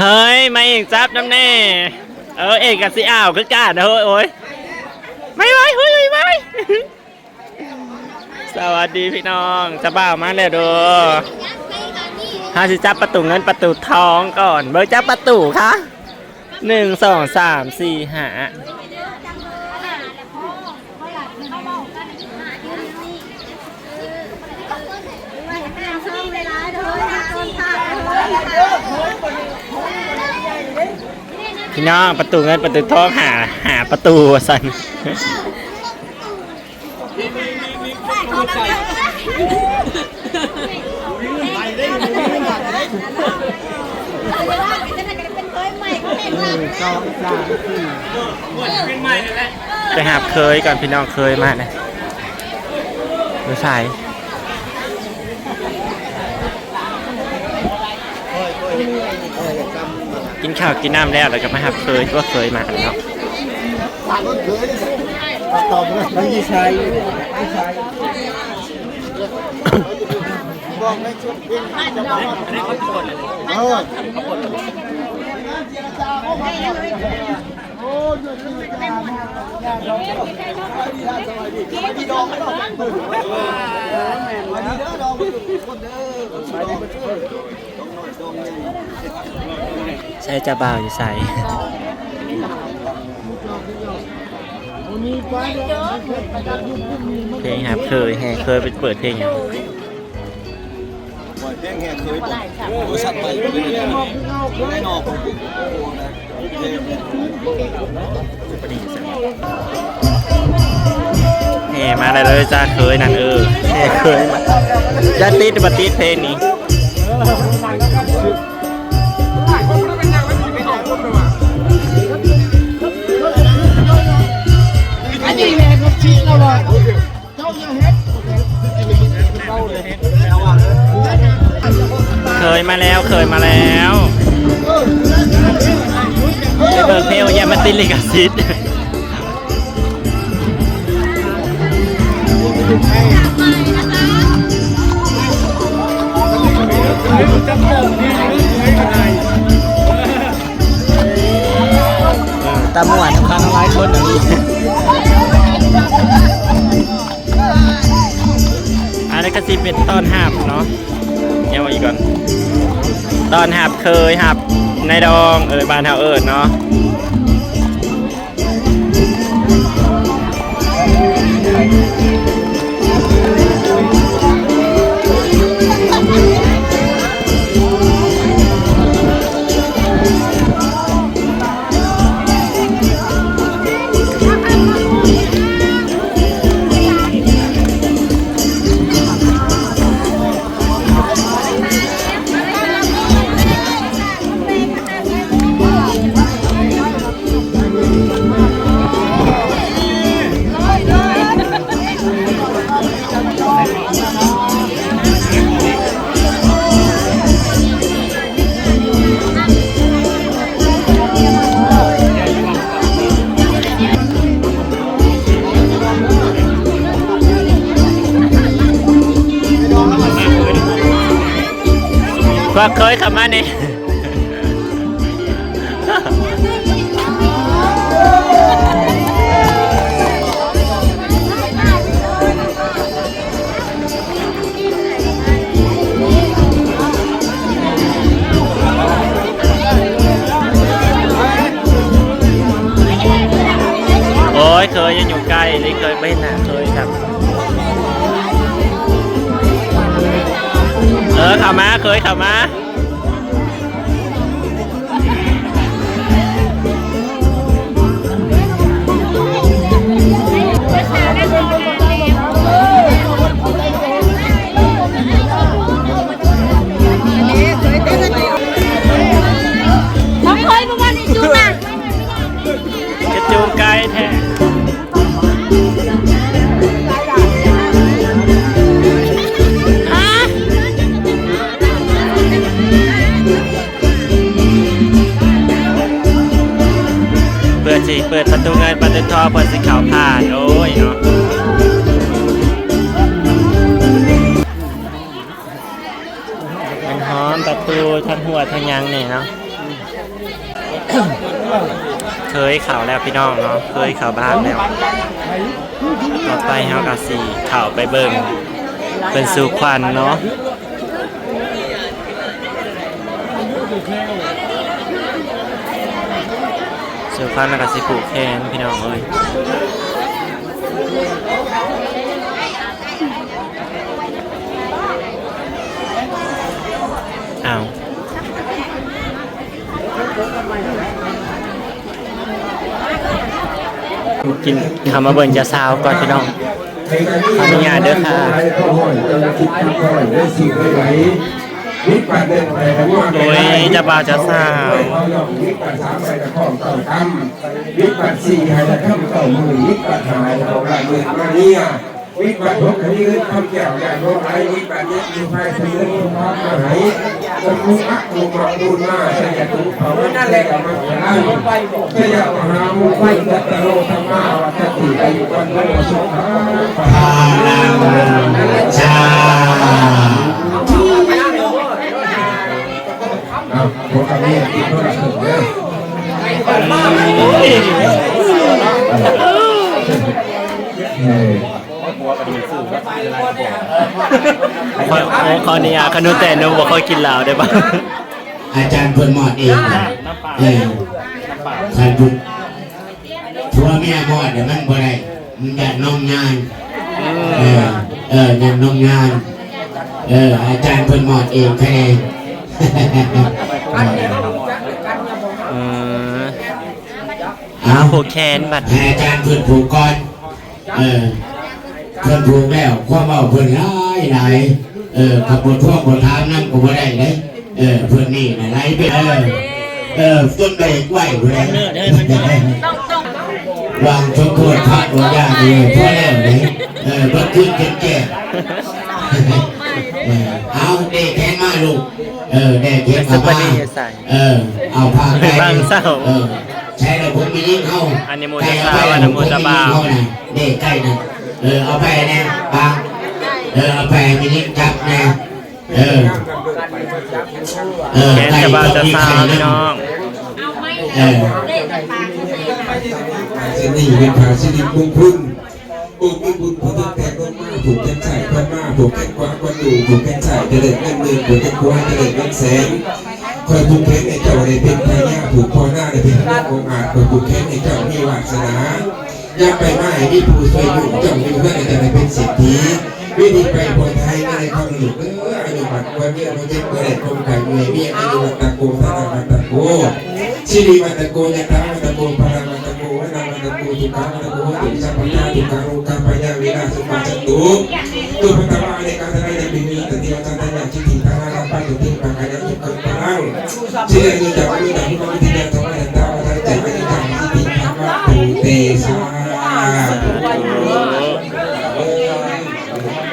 เฮ้ยไม่เอกจับน้ำแน่เอกกับสิอ้าวคือกาดเฮ้ยโอ้ยไม่ไหวเฮ้ยไม่สวัสดีพี่น้องจะบ่าวมาแล้วดูฮาสิจับประตูเงินประตูทองก่อนเบอร์จับประตูคะ1 2 3 4 5พี่น้องประตูเงินประตูทองหาประตูสันไปหาเคยก่อนพี่น้องเคยมานะดูสายกินข้าวกินน้ำแล้วก็มาหาเคยก็เคยมาเนาะตอบเลยไม่ใช่บอกไม่ชุดเองจะบอกอันนี้เขาปวดเลยเขาปวดโอ้ยพี่น้องไม่ต้องตื่นวันนี้เด้อน้องคนเด้อใช่จะบ่าวอยู่ใส่เพลงครับเคยไปเปิดเพลงอย่างเพลงเคยบริษัทไปไม่นอกมาเลยจ้าเคยนั่นเคยจะติดบัติดเพลงนี้เคยมาแล้วไปเบิร์เพลอย่ามาติดลิขสิทธิ์ตามหวานน้ำค้างน้ำลายคนอย่างนี้อันนี้ก็สิเป็นตอนหับเนาะเดี๋ยวอีกก่อนตอนหับเคยหับในดองบ้านเฮาเนาะก็เคยขับมาเนี่ยโอ้ยเคยยังอยู่ใกล้เลยเคยไม่หนาเคยครับขับมาเคยขับมาจะจูงไกลแท้เปิดประตูเงินประตูทองเปิดสีขาวผ่านโอ้ยเนาะเป็นหอมประตูทั้งหัวทั้งยังเนี่ยเนาะ เคยข่าวแล้วพี่น้องเนาะเคยข่าวบ้านแล้วต่อไปเฮากะสิข่าวไปเบิ่งเป็นสู่ควันเนาะสู่ควันแล้วก็สิผูกแขนพี่น้องเอ้ยอ้าวกินคำมาเบิ่งจะซาวก่อนพี่น้องขออนุญาตเด้อค่ะโอ้ยจะบ่าวจะสาววิปัสสีให้ละข้ามเต่ามือวิปัสหายของลายมือมาเนี่ยวิปัสทุกข์นี้คือคำแก้วใหญ่โลกไร้วิปัสนี้มีไฟเสมอทุกภาพมาให้สมุขะมุขะบุญมาใช่ไหมทุกภาวนาแรกกับมันจะได้เจ้ามหามุขไฟตัตโลธรรมาวัตติอายุวันโลสุขาปานังชาพวกนี้กินเท่าไหร่เนี่ยขอเนี่ยขนุนแต่นมบอกเขากินเหล้าได้ปะอาจารย์เพิ่นหมอดเองท่านพุทธทัวแม่หมอดเดี๋ยวมันบ่ได้มันอยากนมงานอยากนมงานอาจารย์เพิ่นหมอดเองแค่ผูกแขนบัดอาจารย์เพิ่นผูกก่อนเพิ่นผูกแล้วความเบาเพิ่นหลายขับบทท่วงบททามนั่งก็บ่ได้เลยเพิ่นนี่นะไหลไปต้นเบรกไหวเลยวางชกโคตรพัดหัวยาดีพอแล้วเลยเพิ่นขึ้นแก่เอาเด็กแข็งมาลูกเด็กแข็งเข้ามาเอาผ้าไปใช้ระบบมินิเข้าอันนี้โมจะสาวอันนี้โมจะบ่าวเด็กใกล้นะเอาไปเนี่ยปังเอาไปมินิจับนะแขนจะบ่าวจะสาวพี่น้องสินี่เป็นภาสิริมงคลบุญบุญพุทธแต่ก็มาผูกแขนใส่พันมาผูกแขนกว้างกว่าดูผูกแขนใส่จะเด็ดเงินหมื่นผูกแขนกว้างจะเด็ดเงินแสนคอยผูกแขนในเจ้าได้เป็นพญาผูกคอหน้าได้เป็นลูกองอาจคอยผูกแขนในเจ้ามีวาสนาย่าไปไม้มีผู้ช่วยอยู่เจ้ามีเพื่อนจะได้เป็นสิทธิวิธีไปบนไทยไม่ได้คำหลุดอายุบัตรวันเมื่อวันเจ็บเกิดคงไก่เมื่อมีอายุวัตโกธนาวัตโกชิริวัตโกยะตาวัตโกพาราวัตโกวนาวัตโกทุกขาวัตโกตุสัพพะทุกขารุกัปยาวิราสุมาจตุตุปตวะในการทำให้บิมีตติวัจันทยาจิติทาราปัจจุบันปังกายจุกขังปังชิริยุจักวิจักวิมังติยาธรรมยันตาวัฏจักวิจักจิติธรรมะตุเตสา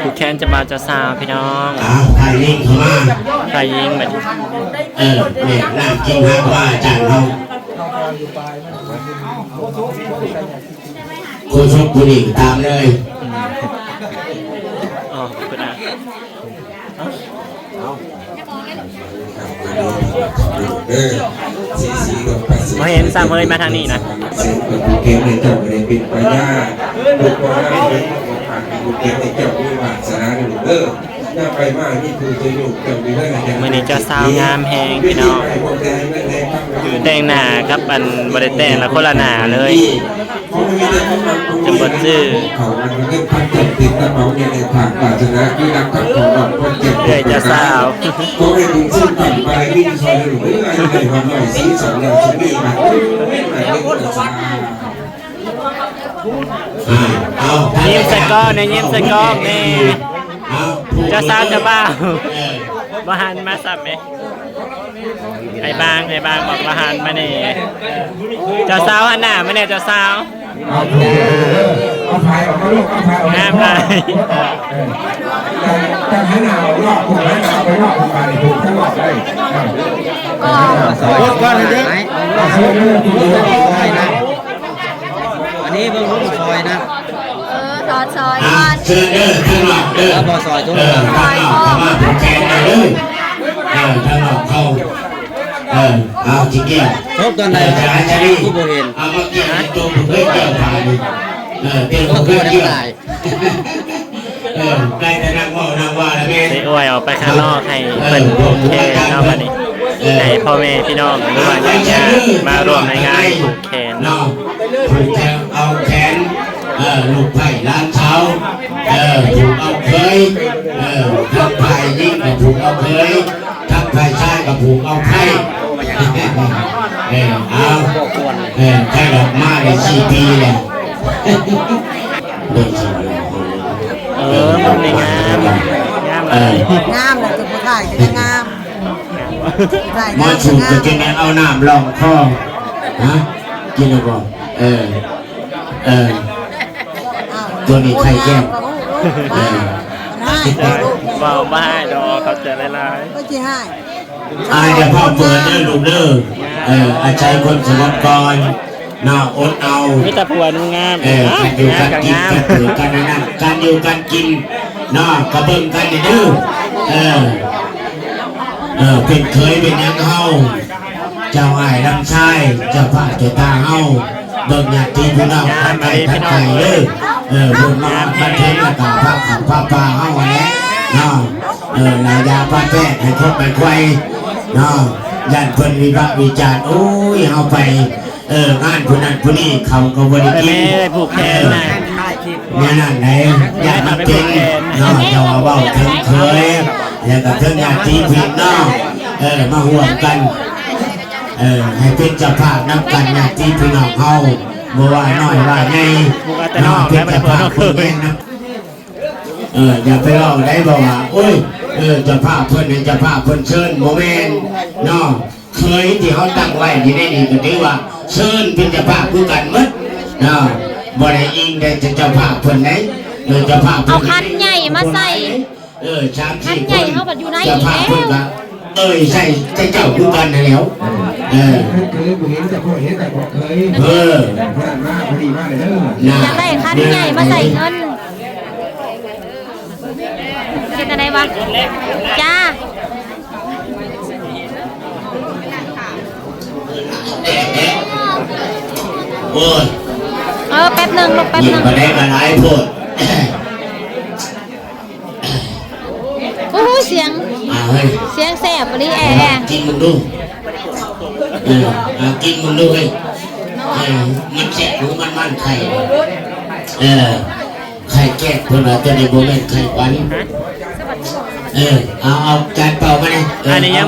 ผูกแขนจะบ่าวจะสาวพี่น้องใครยิงเข้ามาใครยิงแบบเนี่ยน่ากินมากว่าอาจารย์เราโคชกผู้หญิงตามเลยอ๋อคุณอามาเห็นสามเอ้ยมาทางนี้นะเสียงผูกแขนในเจ้าได้เป็นพญาผูกคอได้เป็นผูกแขนในเจ้ามีวาสนาหนึ่งน่าไปมากนี่คือจะอยู่กับมีเรื่องอะไรมันนี่จะสาวงามแหงพี่น้องแต่งหน้าครับอันบริแต่งแล้วคนละหน้าเลยจะบดชื่อเขามันเรื่องพันเจ็บติดกระเป๋าเนี่ยในผากปาชนะที่นำกับของเราคนเจ็บเดี๋ยวจะสาวก็ให้ถึงชื่อปั่นไปวิ่งซอยหรืออะไรความหน่อยสีสองอย่างชิ้นนี้มายิ้มใส่ก้อนเนี่ยยิ้มใส่ก้อนนี่จะสาวจะบ้าบาหันมาสับไหมไอ้บางบอกบาหันมาเนี่ยจะสาวหันหน้ามาเนี่ยจะสาวเอาไฟออกมาลูกเอาไฟออกมาเลยจะให้หนาวรอบผูกให้หนาวไปรอบผูกไปผูกทั้งรอบเลยรถก้อนเยอะอันนี้เบิ่งรุ่นซอยนะซอยซอยก่อนเชิญเด้อข้างนอกเด้อพอซอยทุกข้างนอกเข้ามาผูกแขนเด้อข้างนอกเข้า เอาจิเกี่ยว ครบตอนไหน จะอาจารย์ ผู้บ่เห็น เอามาเกี่ยวตัวผมเกี่ยวผ่านเกี่ยว ก็ เกี่ยว ได้ เกี่ยว ตาย ได้แต่นั่งว่าแล้วแม่ สิอวยออกไปข้างนอกให้เพิ่นผูกแขนเนาะบัดนี้ให้พ่อแม่พี่น้องหรือว่าญาติๆมาร่วมในงานผูกแขน เนาะผูกแขนเอาแขนลูกไผ่ล้านเท้าผูกเอาเคยทับไผ่ยิ่งกับผูกเอาเคยทับไผ่ชายกับผูกเอาไผ่เอาใช่ดอกมาได้4 ปีแล้วมันนี่งามงามเลย งามเลยจุดผู้ถ่ายจะงามถ่าย มอสูบจะกินเอาน้ำลองคอฮะกินแล้วบ่ตัวนี้ไข่แก้วเบาบ้าดอกเขาเจอหลาย ก็จีให้ เดี๋ยวพ่อเปิดเด้อลูกเด้ออาชัยคนสมกรน่าอดเอา ๆมีแต่ผัวนุ่งงาม การอยู่ งาม การ กับ กิน งาม การถือการนั่นการอยู่การกินน่ากระเบิ่งกันเด้อเป็นเคยเป็นยังเฮาเจ้าอ้ายลำชายเจ้าพระเจ้าตาเฮาเบิ่งญาติพี่น้องท่านใดท่านใดเด้อบุญมาบันเทิงแล้วก็พระขับพระป่าเฮาแหละเนาะนายาพระแพทย์ให้ครบไปไว้เนาะย่านเพิ่นวิพากษ์วิจารณ์โอ้ยเฮาไปงานผู้นั้นผู้นี้เขาก็บ่ได้ แต่ กิ แม่ น ได้ผูกแขนนะ เนี่ยนั่นไหนญาติมันเป็นเนาะเจ้าเว้าถึงเคยแล้วก็ถึงญาติพี่น้องมาห่วมกันให้เป็นเจ้าภาพนำกันญาติพี่น้องเฮาบ่ว่าน้อยว่าใหญ่เนาะเป็นเจ้าภาพผู้แม่นอย่าไปเล่าได้บ่ว่าโอ้ยเจ้าภาพเพิ่นเป็นเจ้าภาพเพิ่นเชิญบ่แม่นเนาะเคยที่เขาตั้งไว้ที่ได้นี่ก็ถือว่าเชิญเป็นเจ้าภาพคือกันหมดเนาะบ่ได้อิงได้เจ้าภาพเพิ่นไหนเจ้าภาพ เอาคันใหญ่มาใส่ 3-4 คันใหญ่เข้าบัดอยู่ใน เจ้า อีก ภาพ แล้ เพิ่น ว ก็ใช่เจ้าคือกันนั่นแล้วเคยเห็นแต่พอเห็นแต่พอเคยพอมากพอดีมากเลยเด้อ อยากได้คันใหญ่มาใส่เงินเป็นอะไรวะจ้า โอ้ย แป๊บหนึ่งลูกแป๊บ ยิ ห ง นึ่ง มาได้มาหลายโพด โอ้โหเสียง เฮ้ย เสียงแสบปรีแอร์ กินมึงดูกินมึงดูเฮ้ยมันแสบหรือมันไข่ไข่แก้เพื่อนเราจะได้โบแมนไข่หวานเอาจานเปล่ามาเลย อันนี้ยัง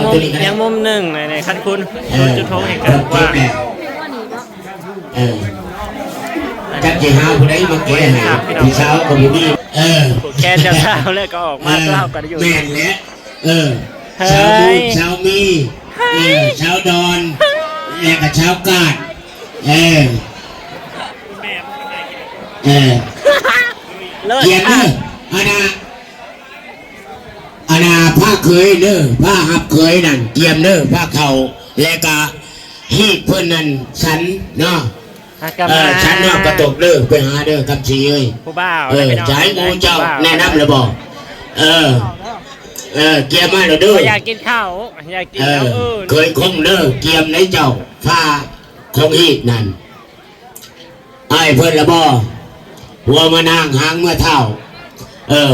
มุมหนึ่งในขั้นคุณจุดโทษเอกลักษณ์ว่า จักจีหาผู้ใดมาแก้ให้พี่สาวกับผู้นี้ผูกแขนเจ้าสาวแล้วก็ออกมาเล่ากันอยู่ แม่นแล้วชาวมูชาวมีชาวดอนแล้วก็ชาวกาดเกียรติเด้ออาณาผ้าเคยเด้อผ้าหับเคยนั่นเกียมเด้อผ้าเข่าแล้วก็ฮีดเพื่อนนั่นฉันเนาะฉันเนาะกระตกเด้อไปหาเด้อกับชีเอ้ย ผู้บ่าว จ่ายงูเจ้าแนะนำเลยบอกเกียมมาเด้อ อยากกินข้าวอยากกินแล้วเคยคงเด้อเกียมในเจ้าผ้าคงฮีดนั่นไอ้เพื่อนละบ่หัวมานั่งหางเมื่อเท่า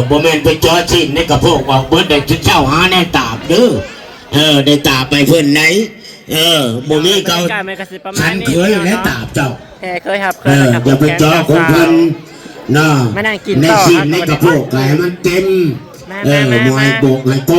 บ่แม่นไปจอชิ้นในกระโพกออกเบิดได้ชุดเจ้าหาในตาบเด้อได้ตาบไปเพื่อนไหนบ่มีเก่าฉันเคยและตาบเจ้าเคยครับอย่าไปจอของเพิ่นเนาะในชิ้นในกระโพกไก่มันเต็มมวยโบกไก่โก